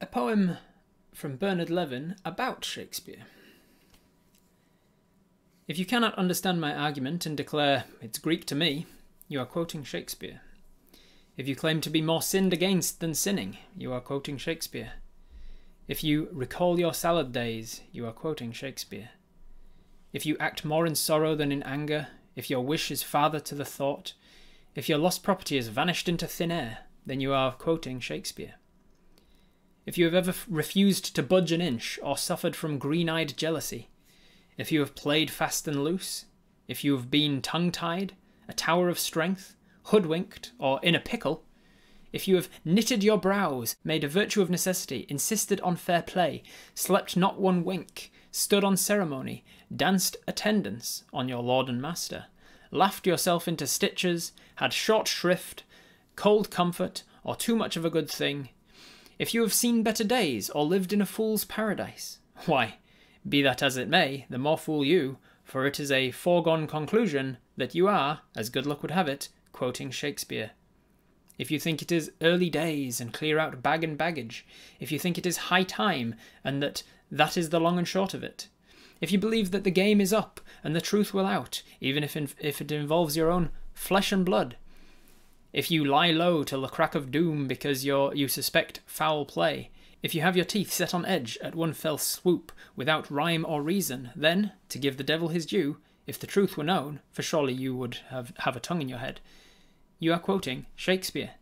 A poem from Bernard Levin about Shakespeare. If you cannot understand my argument and declare, "It's Greek to me," you are quoting Shakespeare. If you claim to be more sinned against than sinning, you are quoting Shakespeare. If you recall your salad days, you are quoting Shakespeare. If you act more in sorrow than in anger, if your wish is father to the thought, if your lost property has vanished into thin air, then you are quoting Shakespeare. If you have ever refused to budge an inch or suffered from green-eyed jealousy, if you have played fast and loose, if you have been tongue-tied, a tower of strength, hoodwinked, or in a pickle, if you have knitted your brows, made a virtue of necessity, insisted on fair play, slept not one wink, stood on ceremony, danced attendance on your lord and master, laughed yourself into stitches, had short shrift, cold comfort, or too much of a good thing, if you have seen better days, or lived in a fool's paradise, why, be that as it may, the more fool you, for it is a foregone conclusion that you are, as good luck would have it, quoting Shakespeare. If you think it is early days and clear out bag and baggage, if you think it is high time and that is the long and short of it, if you believe that the game is up and the truth will out, even if it involves your own flesh and blood, if you lie low till the crack of doom because you suspect foul play, if you have your teeth set on edge at one fell swoop without rhyme or reason, then, to give the devil his due, if the truth were known, for surely you would have a tongue in your head, you are quoting Shakespeare.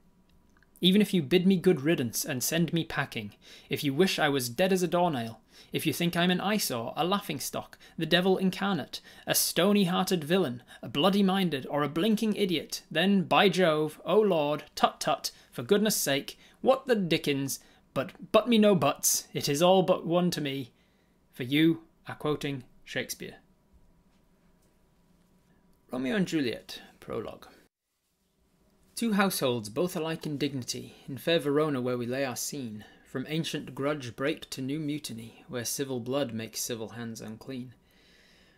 Even if you bid me good riddance and send me packing, if you wish I was dead as a doornail, if you think I'm an eyesore, a laughing-stock, the devil incarnate, a stony-hearted villain, a bloody-minded, or a blinking idiot, then, by Jove, O Lord, tut-tut, for goodness sake, what the dickens, but me no buts, it is all but one to me, for you are quoting Shakespeare. Romeo and Juliet, Prologue. Two households, both alike in dignity, in fair Verona where we lay our scene, from ancient grudge break to new mutiny, where civil blood makes civil hands unclean.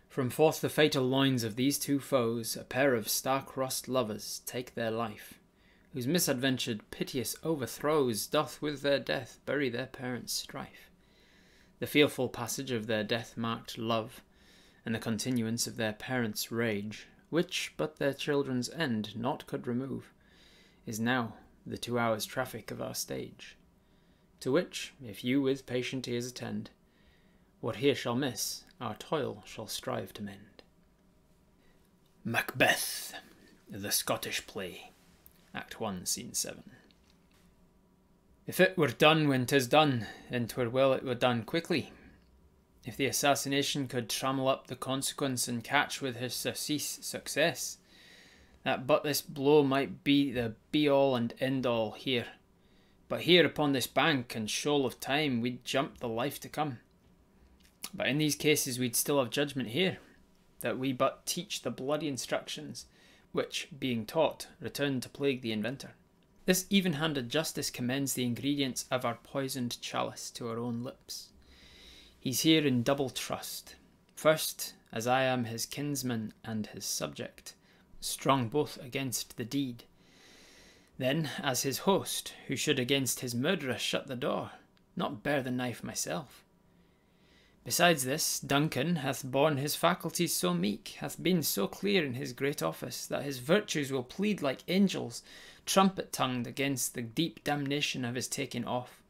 From forth the fatal loins of these two foes, a pair of star-crossed lovers take their life, whose misadventured piteous overthrows doth with their death bury their parents' strife. The fearful passage of their death-marked love, and the continuance of their parents' rage, which but their children's end naught could remove, is now the 2 hours' traffic of our stage, to which, if you with patient ears attend, what here shall miss, our toil shall strive to mend. Macbeth, the Scottish play, Act 1, Scene 7. If it were done when 'tis done, then 'twere well it were done quickly. If the assassination could trammel up the consequence and catch with his surcease success, that but this blow might be the be-all and end-all here. But here upon this bank and shoal of time we'd jump the life to come. But in these cases we'd still have judgment here, that we but teach the bloody instructions, which, being taught, return to plague the inventor. This even-handed justice commends the ingredients of our poisoned chalice to our own lips. He's here in double trust. First, as I am his kinsman and his subject, strong both against the deed. Then, as his host, who should against his murderer shut the door, not bear the knife myself. Besides this, Duncan hath borne his faculties so meek, hath been so clear in his great office, that his virtues will plead like angels, trumpet-tongued against the deep damnation of his taking off,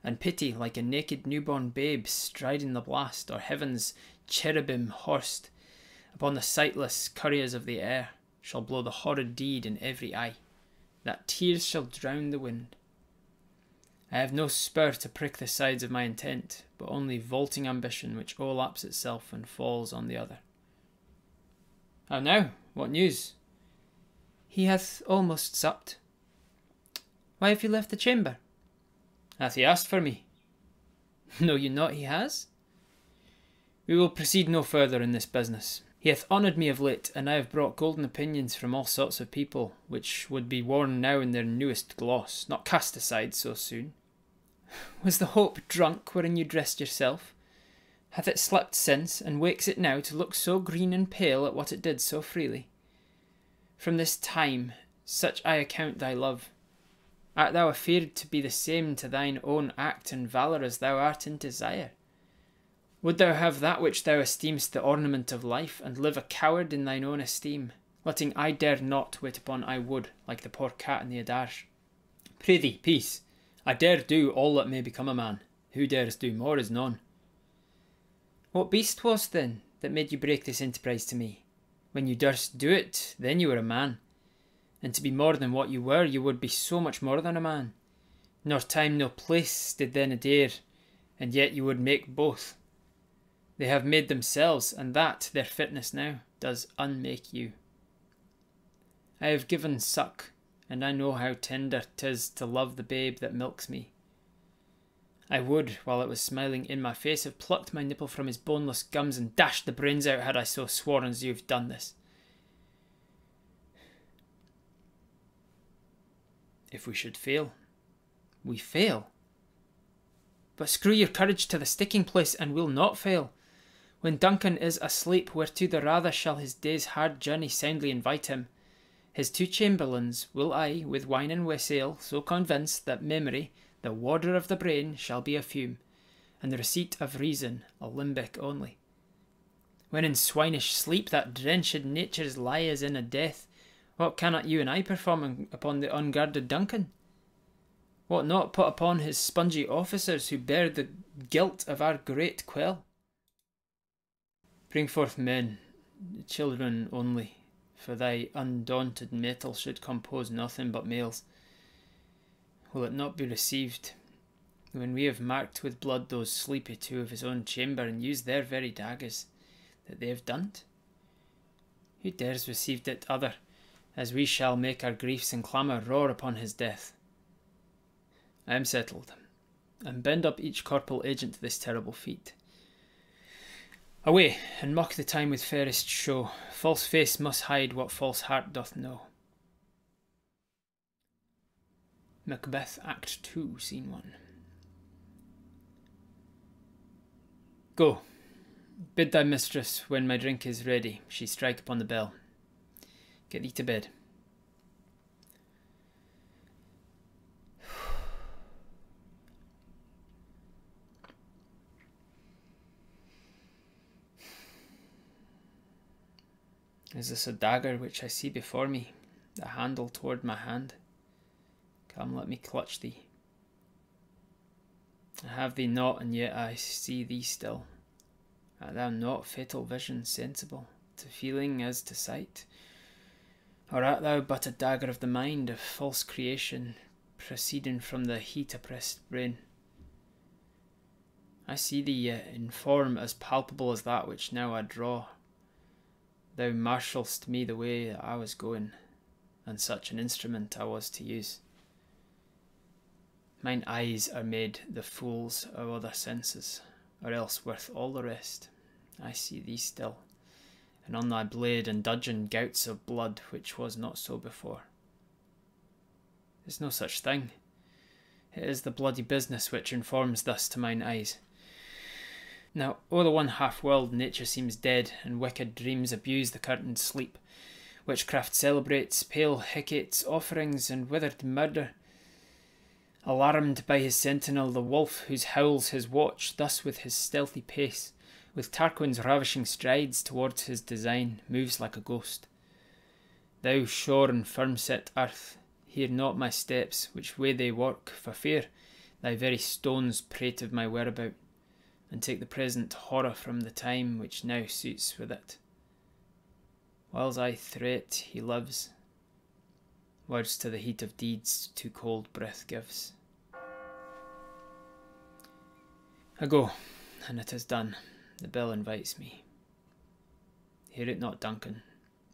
and pity like a naked newborn babe striding the blast, or heaven's cherubim horsed upon the sightless couriers of the air, shall blow the horrid deed in every eye, that tears shall drown the wind. I have no spur to prick the sides of my intent, but only vaulting ambition which overlaps itself and falls on the other. How now? What news? He hath almost supped. Why have you left the chamber? Hath he asked for me? Know you not he has? We will proceed no further in this business. He hath honoured me of late, and I have brought golden opinions from all sorts of people, which would be worn now in their newest gloss, not cast aside so soon. Was the hope drunk wherein you dressed yourself? Hath it slept since, and wakes it now to look so green and pale at what it did so freely? From this time, such I account thy love. Art thou afeard to be the same to thine own act and valour as thou art in desire? Would thou have that which thou esteem'st the ornament of life, and live a coward in thine own esteem, letting I dare not wait upon I would, like the poor cat in the adage? Prithee, peace. I dare do all that may become a man. Who dares do more is none. What beast was then that made you break this enterprise to me? When you durst do it, then you were a man. And to be more than what you were, you would be so much more than a man. Nor time nor place did then adhere, and yet you would make both. They have made themselves, and that, their fitness now, does unmake you. I have given suck, and I know how tender 'tis to love the babe that milks me. I would, while it was smiling in my face, have plucked my nipple from his boneless gums and dashed the brains out had I so sworn as you have done this. If we should fail. We fail? But screw your courage to the sticking place, and we'll not fail. When Duncan is asleep, whereto the rather shall his day's hard journey soundly invite him? His two chamberlains will I, with wine and wassail, so convince that memory, the warder of the brain, shall be a fume, and the receipt of reason a limbeck only. When in swinish sleep that drenched nature's lie is in a death, what cannot you and I perform upon the unguarded Duncan? What not put upon his spongy officers who bear the guilt of our great quell? Bring forth men, children only, for thy undaunted metal should compose nothing but males. Will it not be received, when we have marked with blood those sleepy two of his own chamber, and used their very daggers, that they have done't? Who dares receive it other, as we shall make our griefs and clamour roar upon his death? I am settled, and bend up each corporal agent to this terrible feat. Away, and mock the time with fairest show. False face must hide what false heart doth know. Macbeth, Act 2, Scene 1. Go, bid thy mistress, when my drink is ready, she strike upon the bell. Get thee to bed. Is this a dagger which I see before me, the handle toward my hand? Come, let me clutch thee. I have thee not, and yet I see thee still. Art thou not fatal vision sensible, to feeling as to sight? Or art thou but a dagger of the mind, of false creation, proceeding from the heat-oppressed brain? I see thee yet in form as palpable as that which now I draw. Thou marshall'st me the way that I was going, and such an instrument I was to use. Mine eyes are made the fools of other senses, or else worth all the rest. I see thee still, and on thy blade and dudgeon gouts of blood, which was not so before. There's no such thing. It is the bloody business which informs thus to mine eyes. Now, o'er the one half-world nature seems dead, and wicked dreams abuse the curtained sleep. Witchcraft celebrates pale Hecate's offerings and withered murder. Alarmed by his sentinel, the wolf whose howls his watch, thus with his stealthy pace, with Tarquin's ravishing strides towards his design, moves like a ghost. Thou sure and firm-set earth, hear not my steps, which way they work, for fear thy very stones prate of my whereabout, and take the present horror from the time which now suits with it. Whiles I threat, he loves. Words to the heat of deeds too cold breath gives. I go, and it is done. The bell invites me. Hear it not, Duncan,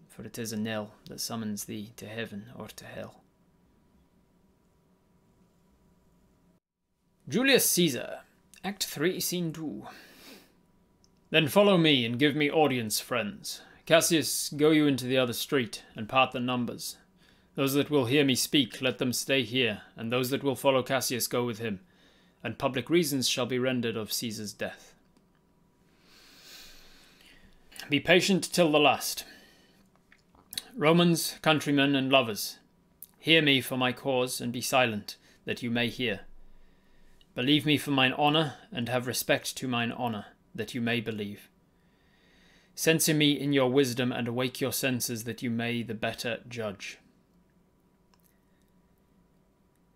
for it is a knell that summons thee to heaven or to hell. Julius Caesar, Act 3, Scene 2. Then follow me, and give me audience, friends. Cassius, go you into the other street, and part the numbers. Those that will hear me speak, let them stay here, and those that will follow Cassius go with him, and public reasons shall be rendered of Caesar's death. Be patient till the last. Romans, countrymen, and lovers, Hear me for my cause, and be silent, that you may hear. Believe me for mine honour, and have respect to mine honour, that you may believe. Censure me in your wisdom, and awake your senses, that you may the better judge.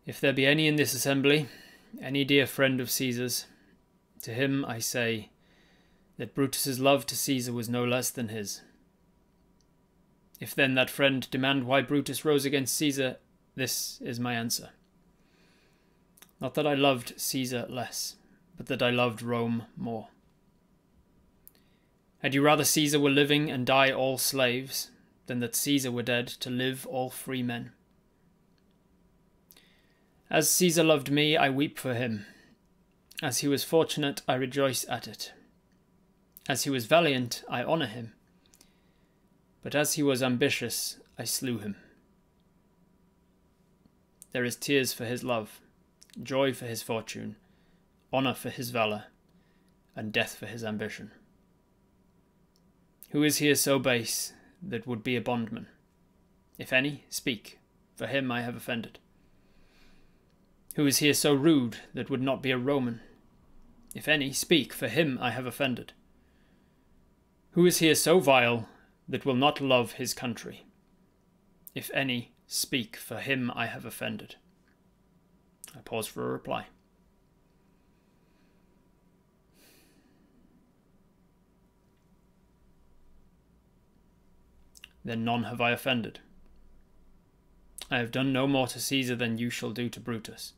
If there be any in this assembly, any dear friend of Caesar's, to him I say that Brutus's love to Caesar was no less than his. If then that friend demand why Brutus rose against Caesar, this is my answer. Not that I loved Caesar less, but that I loved Rome more. Had you rather Caesar were living and die all slaves, than that Caesar were dead to live all free men? As Caesar loved me, I weep for him. As he was fortunate, I rejoice at it. As he was valiant, I honour him. But as he was ambitious, I slew him. There is tears for his love, joy for his fortune, honour for his valour, and death for his ambition. Who is here so base that would be a bondman? If any, speak, for him I have offended. Who is here so rude that would not be a Roman? If any, speak, for him I have offended. Who is here so vile that will not love his country? If any, speak, for him I have offended. I pause for a reply. Then none have I offended. I have done no more to Caesar than you shall do to Brutus.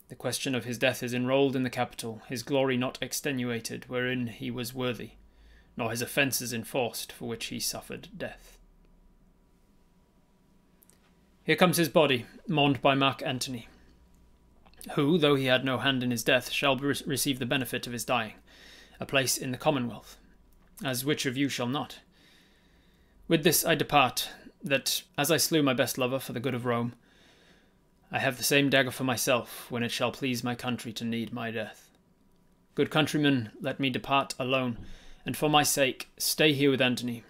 The question of his death is enrolled in the Capitol, his glory not extenuated, wherein he was worthy, nor his offences enforced, for which he suffered death. Here comes his body, mourned by Mark Antony, who, though he had no hand in his death, shall receive the benefit of his dying, a place in the Commonwealth, as which of you shall not? With this I depart, that, as I slew my best lover for the good of Rome, I have the same dagger for myself, when it shall please my country to need my death. Good countrymen, let me depart alone, and for my sake stay here with Antony.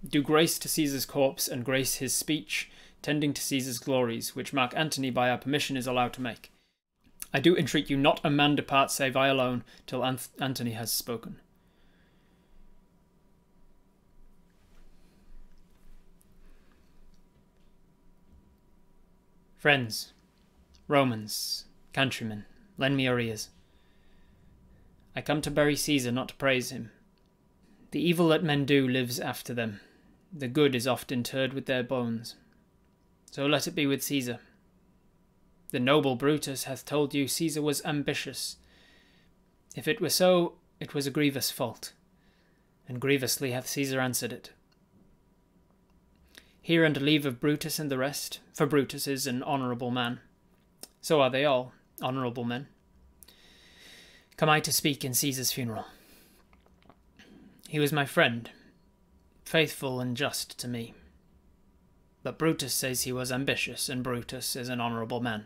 Do grace to Caesar's corpse, and grace his speech, tending to Caesar's glories, which Mark Antony by our permission is allowed to make. I do entreat you not a man depart save I alone, till Antony has spoken. Friends, Romans, countrymen, lend me your ears. I come to bury Caesar, not to praise him. The evil that men do lives after them. The good is oft interred with their bones. So let it be with Caesar. The noble Brutus hath told you Caesar was ambitious. If it were so, it was a grievous fault, and grievously hath Caesar answered it. Hear and leave of Brutus and the rest, for Brutus is an honourable man. So are they all, honourable men. Come I to speak in Caesar's funeral. He was my friend, faithful and just to me. But Brutus says he was ambitious, and Brutus is an honourable man.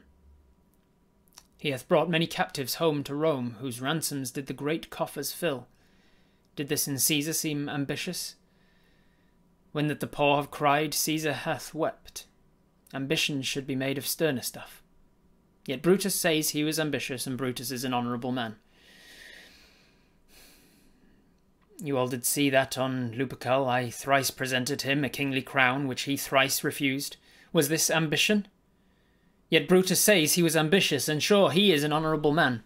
He hath brought many captives home to Rome, whose ransoms did the great coffers fill. Did this in Caesar seem ambitious? When that the poor have cried, Caesar hath wept. Ambition should be made of sterner stuff. Yet Brutus says he was ambitious, and Brutus is an honourable man. You all did see that on Lupercal I thrice presented him a kingly crown, which he thrice refused. Was this ambition? Yet Brutus says he was ambitious, and sure he is an honourable man.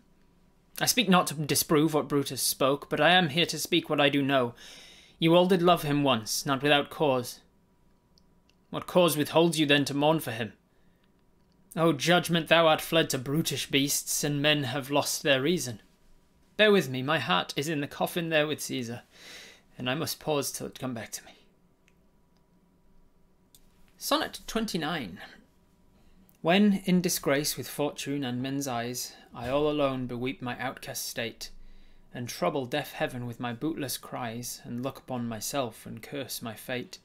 I speak not to disprove what Brutus spoke, but I am here to speak what I do know. You all did love him once, not without cause. What cause withholds you then to mourn for him? O judgment, thou art fled to brutish beasts, and men have lost their reason. Bear with me, my heart is in the coffin there with Caesar, and I must pause till it come back to me. Sonnet 29. When, in disgrace with fortune and men's eyes, I all alone beweep my outcast state, and trouble deaf heaven with my bootless cries, and look upon myself and curse my fate,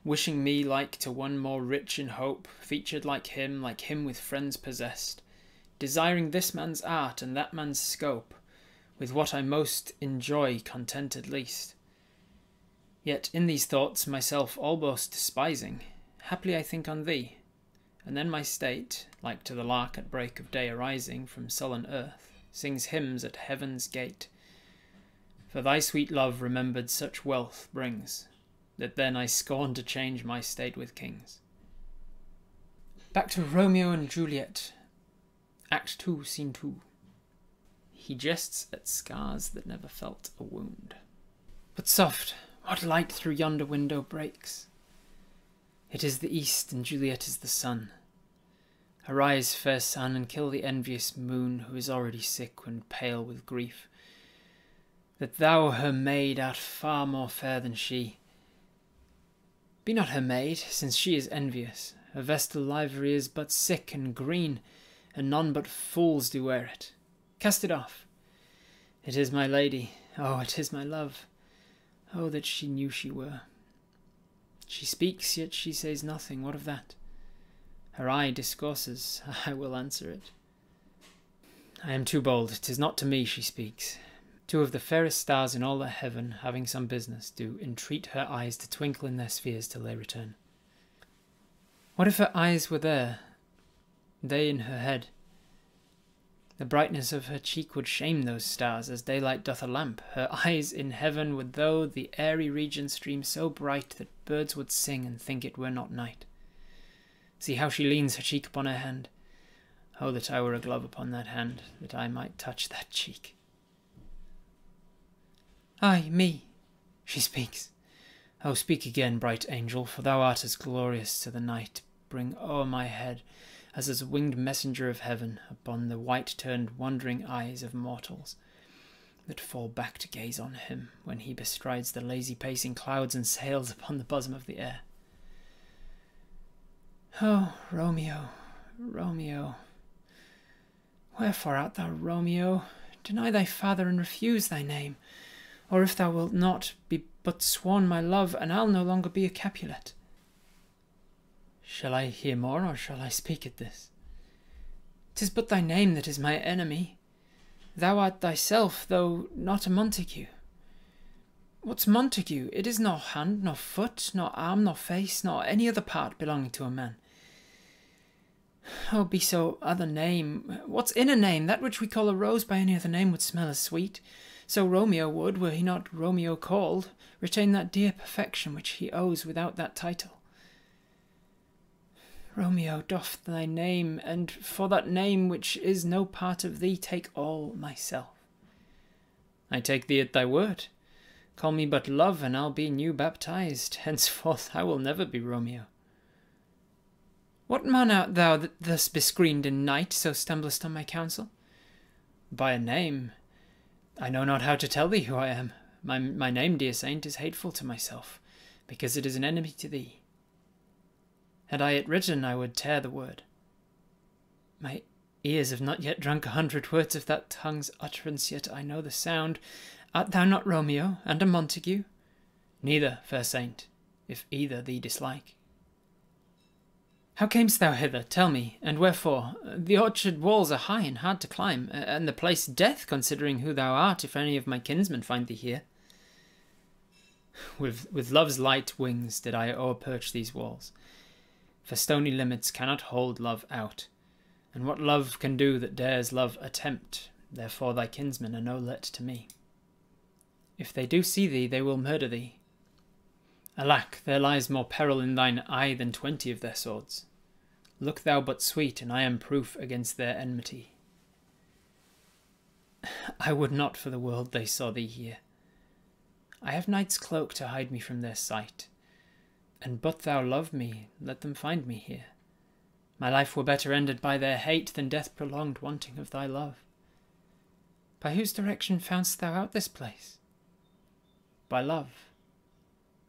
wishing me like to one more rich in hope, featured like him with friends possessed, desiring this man's art and that man's scope, with what I most enjoy contented least. Yet in these thoughts myself almost despising, haply I think on thee, and then my state, like to the lark at break of day arising from sullen earth, sings hymns at heaven's gate. For thy sweet love remembered such wealth brings, that then I scorn to change my state with kings. Back to Romeo and Juliet, Act 2, Scene 2. He jests at scars that never felt a wound. But soft, what light through yonder window breaks? It is the east, and Juliet is the sun. Arise, fair sun, and kill the envious moon, who is already sick and pale with grief, that thou, her maid, art far more fair than she. Be not her maid, since she is envious. Her vestal livery is but sick and green, and none but fools do wear it. Cast it off. It is my lady, oh, it is my love. Oh, that she knew she were. She speaks, yet she says nothing, what of that? Her eye discourses, I will answer it. I am too bold, 'tis not to me she speaks. Two of the fairest stars in all the heaven, having some business, do entreat her eyes to twinkle in their spheres till they return. What if her eyes were there, they in her head? The brightness of her cheek would shame those stars, as daylight doth a lamp. Her eyes in heaven would through the airy region stream so bright that birds would sing and think it were not night. See how she leans her cheek upon her hand. Oh, that I were a glove upon that hand, that I might touch that cheek. Ay, me, she speaks. Oh, speak again, bright angel, for thou art as glorious to the night. Bring o'er my head, as a winged messenger of heaven, upon the white-turned wondering eyes of mortals, that fall back to gaze on him, when he bestrides the lazy pacing clouds and sails upon the bosom of the air. Oh, Romeo, Romeo, wherefore art thou Romeo? Deny thy father and refuse thy name, or if thou wilt not, be but sworn my love, and I'll no longer be a Capulet. Shall I hear more, or shall I speak at this? 'Tis but thy name that is my enemy. Thou art thyself, though not a Montague. What's Montague? It is nor hand, nor foot, nor arm, nor face, nor any other part belonging to a man. Oh, be so other name. What's in a name? That which we call a rose by any other name would smell as sweet. So Romeo would, were he not Romeo called, retain that dear perfection which he owes without that title. Romeo, doff thy name, and for that name which is no part of thee, take all myself. I take thee at thy word. Call me but love, and I'll be new baptized. Henceforth I will never be Romeo. What man art thou that thus bescreened in night so stumblest on my counsel? By a name. I know not how to tell thee who I am. My name, dear saint, is hateful to myself, because it is an enemy to thee. Had I it written, I would tear the word. My ears have not yet drunk 100 words of that tongue's utterance, yet I know the sound. Art thou not Romeo, and a Montague? Neither, fair saint, if either thee dislike. How camest thou hither? Tell me, and wherefore? The orchard walls are high and hard to climb, and the place death, considering who thou art, if any of my kinsmen find thee here. With love's light wings did I o'erperch these walls, for stony limits cannot hold love out, and what love can do that dares love attempt, therefore thy kinsmen are no let to me. If they do see thee, they will murder thee. Alack, there lies more peril in thine eye than 20 of their swords. Look thou but sweet, and I am proof against their enmity. I would not for the world they saw thee here. I have night's cloak to hide me from their sight, and but thou love me, let them find me here. My life were better ended by their hate than death prolonged wanting of thy love. By whose direction foundst thou out this place? By love,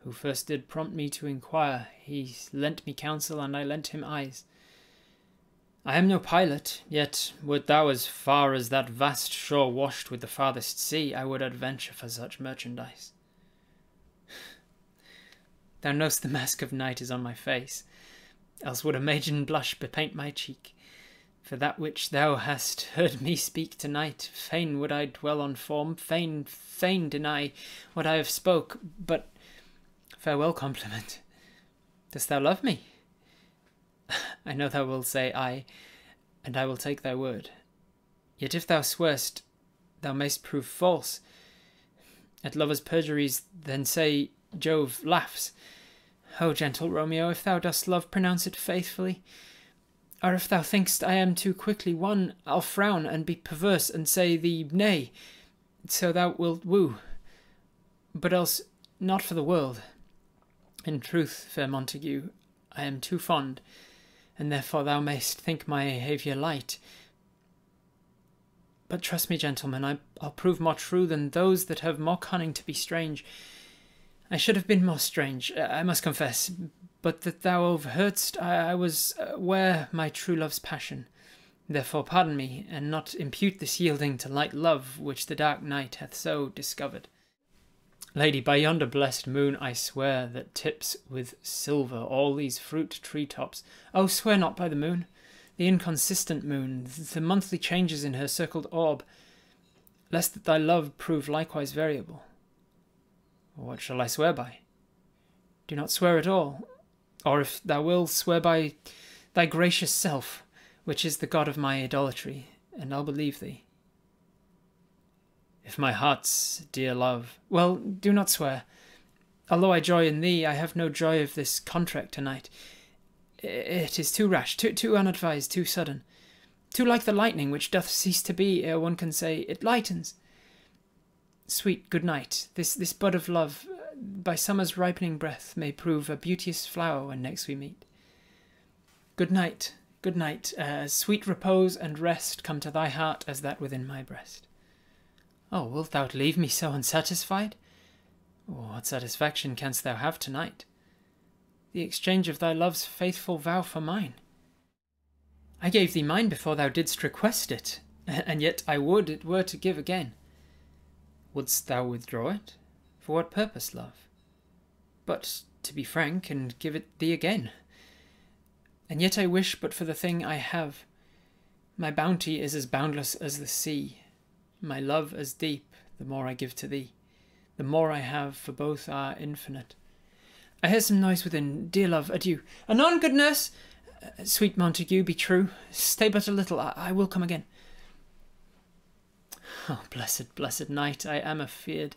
who first did prompt me to inquire. He lent me counsel, and I lent him eyes. I am no pilot, yet wert thou as far as that vast shore washed with the farthest sea, I would adventure for such merchandise. Thou know'st the mask of night is on my face, else would a maiden blush bepaint my cheek. For that which thou hast heard me speak tonight, fain would I dwell on form, fain deny what I have spoke, but farewell compliment. Dost thou love me? I know thou wilt say aye, and I will take thy word. Yet if thou swearst, thou mayst prove false. At lovers' perjuries then say, Jove laughs. O gentle Romeo, if thou dost love, pronounce it faithfully. Or if thou think'st I am too quickly won, I'll frown and be perverse and say thee nay, so thou wilt woo. But else, not for the world. In truth, fair Montague, I am too fond, and therefore thou mayst think my behaviour light. But trust me, gentlemen, I'll prove more true than those that have more cunning to be strange. I should have been more strange, I must confess, but that thou overheardst, I was aware my true love's passion. Therefore pardon me, and not impute this yielding to light love, which the dark night hath so discovered. Lady, by yonder blessed moon I swear, that tips with silver all these fruit tree-tops. Oh, swear not by the moon, the inconsistent moon, the monthly changes in her circled orb, lest that thy love prove likewise variable. What shall I swear by? Do not swear at all, or if thou wilt, swear by thy gracious self, which is the god of my idolatry, and I'll believe thee. If my heart's dear love, well, do not swear. Although I joy in thee, I have no joy of this contract tonight. It is too rash, too unadvised, too sudden, too like the lightning which doth cease to be ere one can say, it lightens. Sweet good night, this bud of love, by summer's ripening breath, may prove a beauteous flower when next we meet. Good night, sweet repose and rest come to thy heart as that within my breast. Oh, wilt thou leave me so unsatisfied? What satisfaction canst thou have tonight? The exchange of thy love's faithful vow for mine. I gave thee mine before thou didst request it, and yet I would it were to give again. Wouldst thou withdraw it? For what purpose, love? But to be frank, and give it thee again. And yet I wish but for the thing I have. My bounty is as boundless as the sea, my love as deep, the more I give to thee. The more I have, for both are infinite. I hear some noise within. Dear love, adieu. Anon, good nurse! Sweet Montague, be true. Stay but a little, I will come again. Oh, blessed night, I am afeard.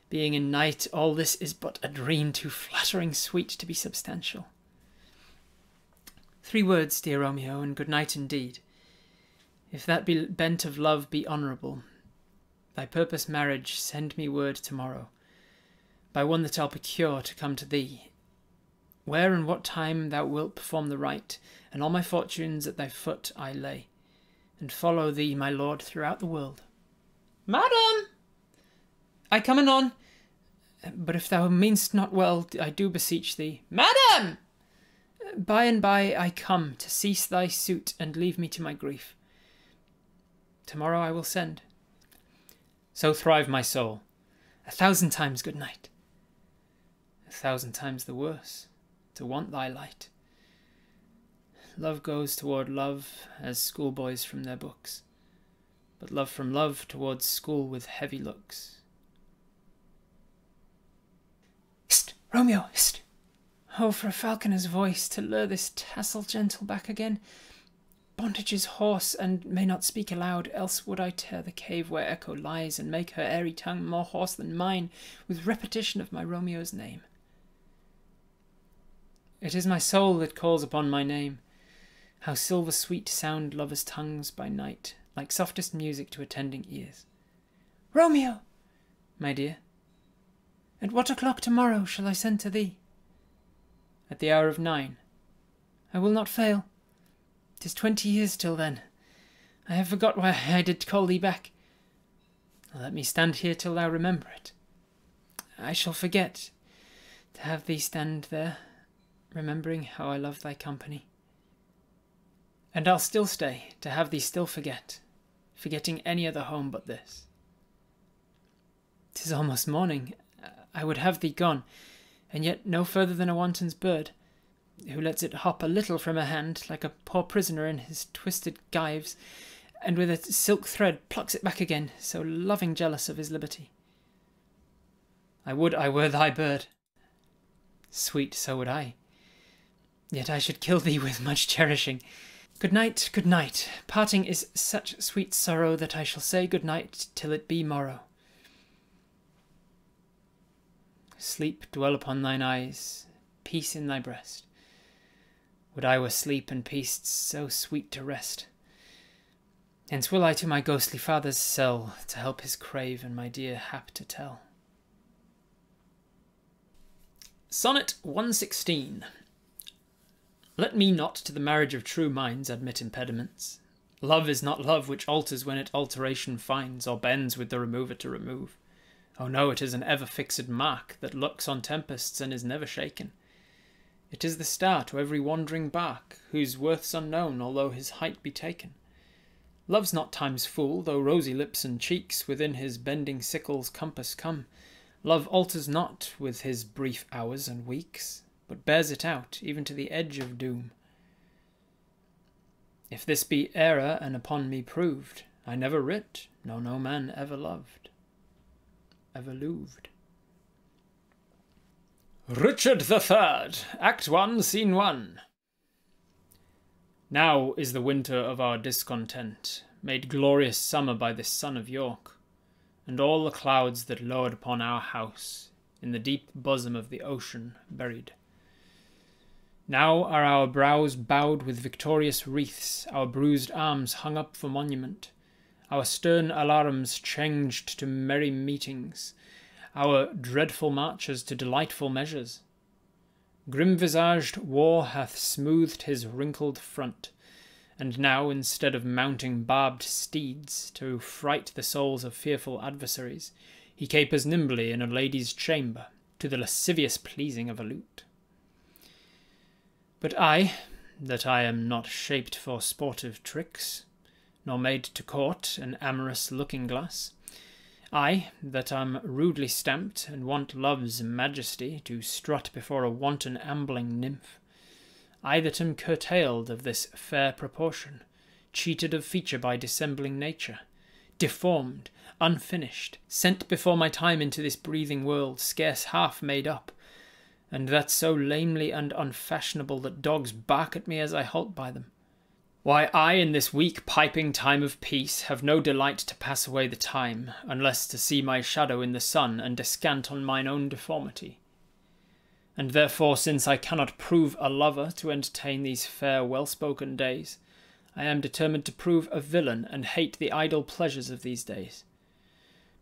Being in night, all this is but a dream too flattering sweet to be substantial. 3 words, dear Romeo, and good night indeed. If that be bent of love be honourable, thy purpose marriage, send me word tomorrow, by one that I'll procure to come to thee, where and what time thou wilt perform the rite, and all my fortunes at thy foot I lay, and follow thee, my lord, throughout the world. Madam! I come anon, but if thou mean'st not well, I do beseech thee. Madam! By and by I come, to cease thy suit, and leave me to my grief. Tomorrow I will send. So thrive my soul. 1,000 times good night. 1,000 times the worse, to want thy light. Love goes toward love, as schoolboys from their books, but love from love towards school with heavy looks. Hist, Romeo, hist! Oh, for a falconer's voice, to lure this tassel gentle back again. Bondage is hoarse, and may not speak aloud, else would I tear the cave where echo lies, and make her airy tongue more hoarse than mine, with repetition of my Romeo's name. It is my soul that calls upon my name. How silver-sweet sound lovers' tongues by night, like softest music to attending ears. Romeo! My dear, at what o'clock tomorrow shall I send to thee? At the hour of 9. I will not fail. 'Tis 20 years till then. I have forgot why I did call thee back. Let me stand here till thou remember it. I shall forget to have thee stand there, remembering how I love thy company. And I'll still stay, to have thee still forget, forgetting any other home but this. 'Tis almost morning. I would have thee gone, and yet no further than a wanton's bird, who lets it hop a little from her hand, like a poor prisoner in his twisted gyves, and with a silk thread plucks it back again, so loving jealous of his liberty. I would I were thy bird. Sweet, so would I. Yet I should kill thee with much cherishing. Good night, good night. Parting is such sweet sorrow that I shall say good night till it be morrow. Sleep dwell upon thine eyes, peace in thy breast. Would I were sleep and peace so sweet to rest. Hence will I to my ghostly father's cell, to help his crave and my dear hap to tell. Sonnet 116. Let me not to the marriage of true minds admit impediments. Love is not love which alters when it alteration finds, or bends with the remover to remove. Oh no, it is an ever-fixed mark, that looks on tempests and is never shaken. It is the star to every wandering bark, whose worth's unknown, although his height be taken. Love's not time's fool, though rosy lips and cheeks within his bending sickle's compass come. Love alters not with his brief hours and weeks, but bears it out, even to the edge of doom. If this be error and upon me proved, I never writ, nor no man ever loved, ever loved. Richard the Third, Act 1, Scene 1. Now is the winter of our discontent, made glorious summer by this son of York, and all the clouds that lowered upon our house, in the deep bosom of the ocean buried. Now are our brows bowed with victorious wreaths, our bruised arms hung up for monument, our stern alarums changed to merry meetings, our dreadful marches to delightful measures. Grim-visaged war hath smoothed his wrinkled front, and now, instead of mounting barbed steeds to fright the souls of fearful adversaries, he capers nimbly in a lady's chamber, to the lascivious pleasing of a lute. But I, that I am not shaped for sportive tricks, nor made to court an amorous looking-glass, I, that am rudely stamped, and want love's majesty to strut before a wanton ambling nymph, I that am curtailed of this fair proportion, cheated of feature by dissembling nature, deformed, unfinished, sent before my time into this breathing world, scarce half made up, and that so lamely and unfashionable that dogs bark at me as I halt by them. Why, I in this weak piping time of peace have no delight to pass away the time, unless to see my shadow in the sun and descant on mine own deformity. And therefore, since I cannot prove a lover to entertain these fair well-spoken days, I am determined to prove a villain and hate the idle pleasures of these days.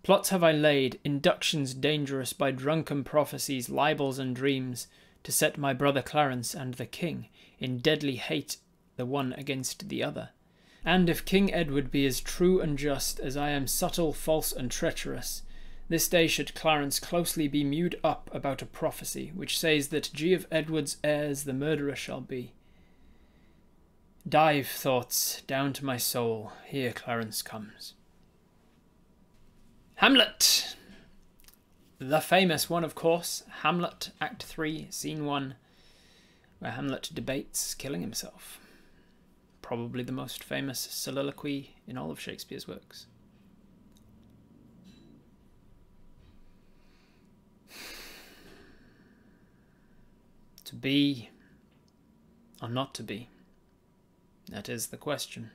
Plots have I laid, inductions dangerous by drunken prophecies, libels and dreams, to set my brother Clarence and the king in deadly hate the one against the other. And if King Edward be as true and just as I am subtle, false, and treacherous, this day should Clarence closely be mewed up about a prophecy, which says that G of Edward's heirs the murderer shall be. Dive, thoughts, down to my soul, here Clarence comes. Hamlet! The famous one, of course, Hamlet, Act 3, Scene 1, where Hamlet debates killing himself. Probably the most famous soliloquy in all of Shakespeare's works. To be or not to be, that is the question.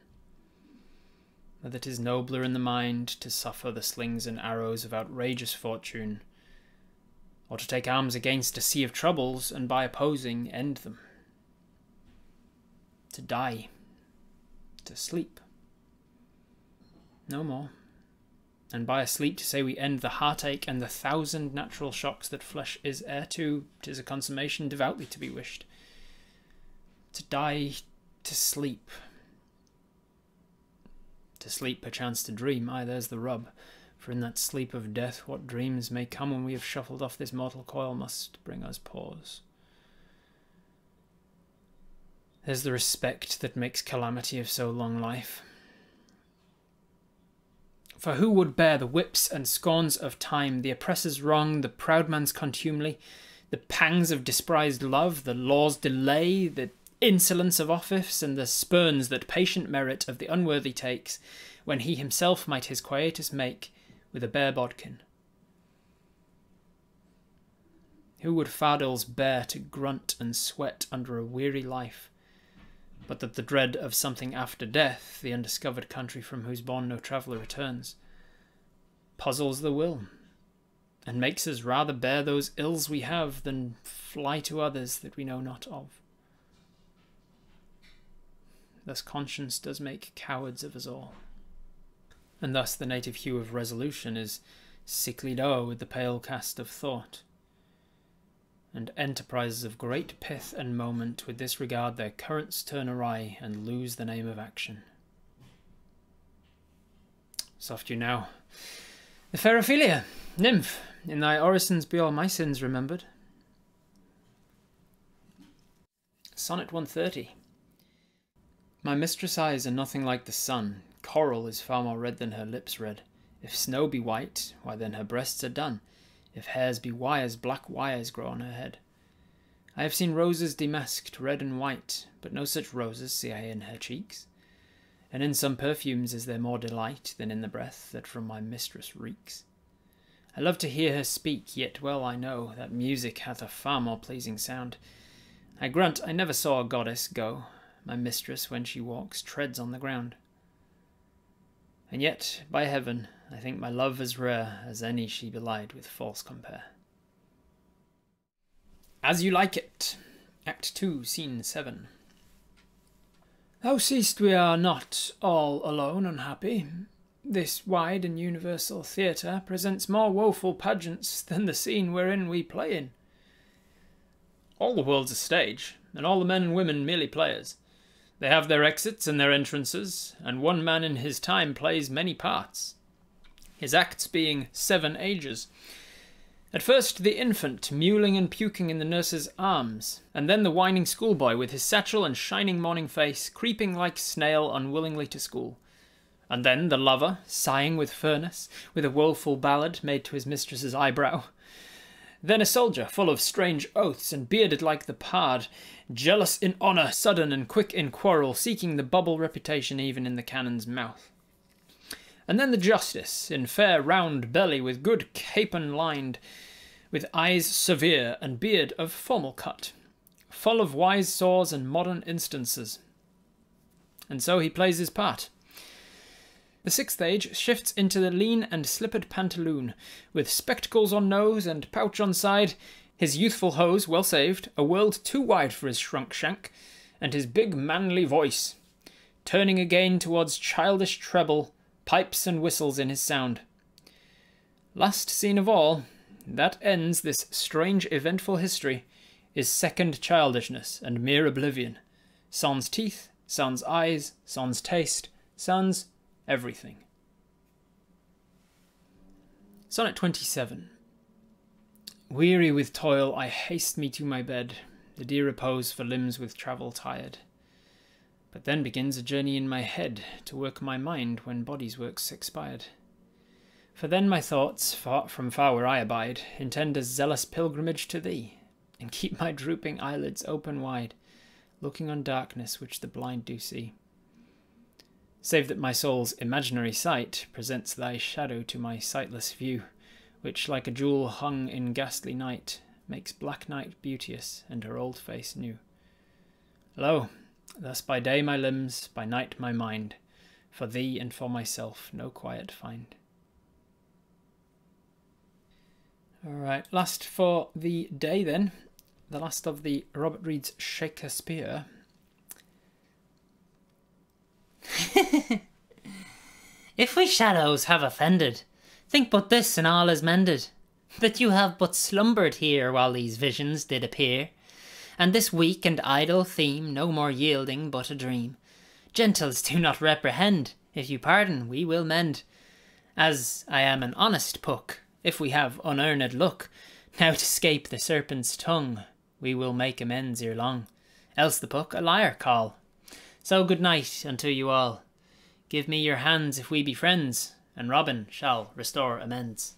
Whether it is nobler in the mind to suffer the slings and arrows of outrageous fortune, or to take arms against a sea of troubles and by opposing end them. To die, to sleep, no more, and by a sleep to say we end the heartache and the 1,000 natural shocks that flesh is heir to, 'tis a consummation devoutly to be wished. To die, to sleep. To sleep, perchance to dream, aye, there's the rub, for in that sleep of death what dreams may come when we have shuffled off this mortal coil must bring us pause. There's the respect that makes calamity of so long life. For who would bear the whips and scorns of time, the oppressor's wrong, the proud man's contumely, the pangs of despised love, the law's delay, the insolence of office, and the spurns that patient merit of the unworthy takes, when he himself might his quietus make with a bare bodkin? Who would fardels bear to grunt and sweat under a weary life, but that the dread of something after death, the undiscovered country from whose bourne no traveller returns, puzzles the will, and makes us rather bear those ills we have than fly to others that we know not of. Thus conscience does make cowards of us all. And thus the native hue of resolution is sicklied o'er with the pale cast of thought, and enterprises of great pith and moment with this regard their currents turn awry and lose the name of action. Soft you now. The fair Ophelia, nymph, in thy orisons be all my sins remembered. Sonnet 130. My mistress' eyes are nothing like the sun. Coral is far more red than her lips red. If snow be white, why then her breasts are dun. If hairs be wires, black wires grow on her head. I have seen roses damasked, red and white, but no such roses see I in her cheeks. And in some perfumes is there more delight than in the breath that from my mistress reeks. I love to hear her speak, yet well I know that music hath a far more pleasing sound. I grant I never saw a goddess go. My mistress, when she walks, treads on the ground. And yet, by heaven, I think my love as rare as any she belied with false compare. As You Like It, Act 2, Scene 7. Thou seest we are not all alone unhappy. This wide and universal theatre presents more woeful pageants than the scene wherein we play in. All the world's a stage, and all the men and women merely players. They have their exits and their entrances, and one man in his time plays many parts, his acts being 7 ages. At first the infant, mewling and puking in the nurse's arms, and then the whining schoolboy with his satchel and shining morning face, creeping like snail unwillingly to school. And then the lover, sighing with furnace, with a woeful ballad made to his mistress's eyebrow. Then a soldier, full of strange oaths, and bearded like the pard, jealous in honour, sudden and quick in quarrel, seeking the bubble reputation even in the cannon's mouth. And then the justice, in fair round belly, with good capon lined, with eyes severe, and beard of formal cut, full of wise saws and modern instances. And so he plays his part. The 6th age shifts into the lean and slippered pantaloon, with spectacles on nose and pouch on side, his youthful hose well saved, a world too wide for his shrunk shank, and his big manly voice, turning again towards childish treble, pipes and whistles in his sound. Last scene of all, that ends this strange eventful history, is second childishness and mere oblivion, sans teeth, sans eyes, sans taste, sans everything. Sonnet 27. Weary with toil, I haste me to my bed, the dear repose for limbs with travel tired. But then begins a journey in my head, to work my mind when body's work's expired. For then my thoughts, from far where I abide, intend a zealous pilgrimage to thee, and keep my drooping eyelids open wide, looking on darkness which the blind do see. Save that my soul's imaginary sight presents thy shadow to my sightless view, which, like a jewel hung in ghastly night, makes black night beauteous and her old face new. Lo, thus by day my limbs, by night my mind, for thee and for myself no quiet find. Alright, last for the day then, the last of the Robert Reed's Shakespeare. If we shadows have offended, think but this and all is mended, that you have but slumbered here while these visions did appear, and this weak and idle theme no more yielding but a dream. Gentles, do not reprehend, if you pardon we will mend, as I am an honest puck, if we have unearned luck, now to scape the serpent's tongue, we will make amends ere long, else the puck a liar call. So good night unto you all. Give me your hands if we be friends, and Robin shall restore amends.